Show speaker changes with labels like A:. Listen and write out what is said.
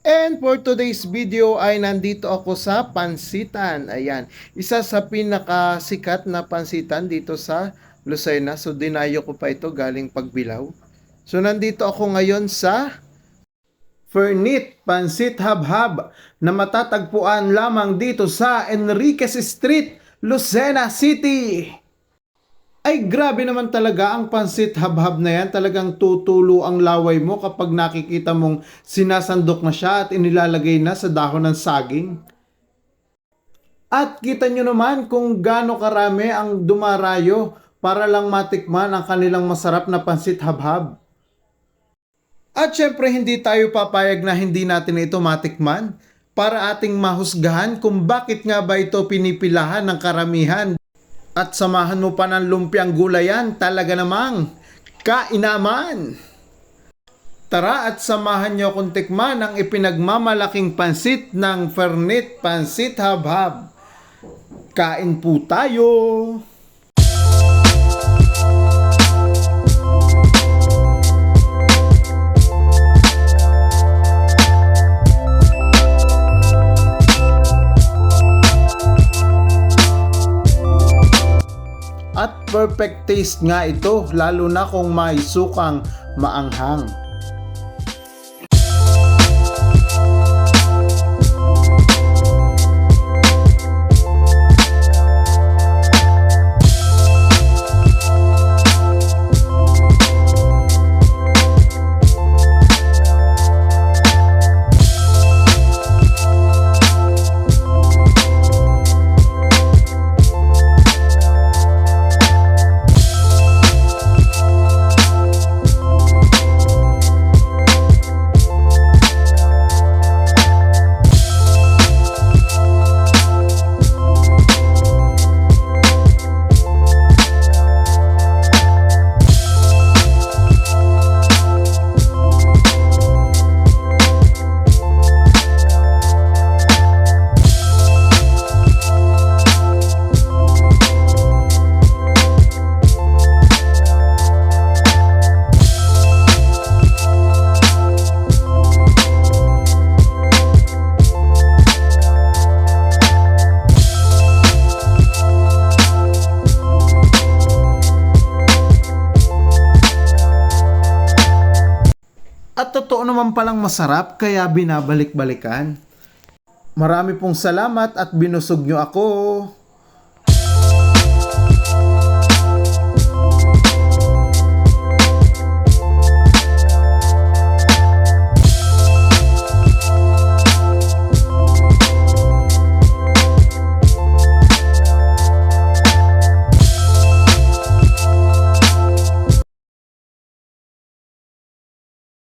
A: And for today's video ay nandito ako sa Pansitan. Ayan, isa sa pinakasikat na pansitan dito sa Lucena. So dinayo ko pa ito galing Pagbilao. So nandito ako ngayon sa Fernit Pansit Habhab na matatagpuan lamang dito sa Enriquez Street, Lucena City. Ay grabe naman talaga ang pansit habhab na yan. Talagang tutulo ang laway mo kapag nakikita mong sinasandok na siya at inilalagay na sa dahon ng saging. At kita nyo naman kung gaano karami ang dumarayo para lang matikman ang kanilang masarap na pansit habhab. At syempre hindi tayo papayag na hindi natin ito matikman para ating mahusgahan kung bakit nga ba ito pinipilahan ng karamihan. At samahan mo pa ng lumpiang gulayan, talaga namang kainaman. Tara at samahan nyo akong tikman ang ipinagmamalaking pansit ng Fernit Pansit Habhab. Kain po tayo! At perfect taste nga ito, lalo na kung may sukang maanghang. At totoo naman palang masarap kaya binabalik-balikan. Marami pong salamat at binusog nyo ako.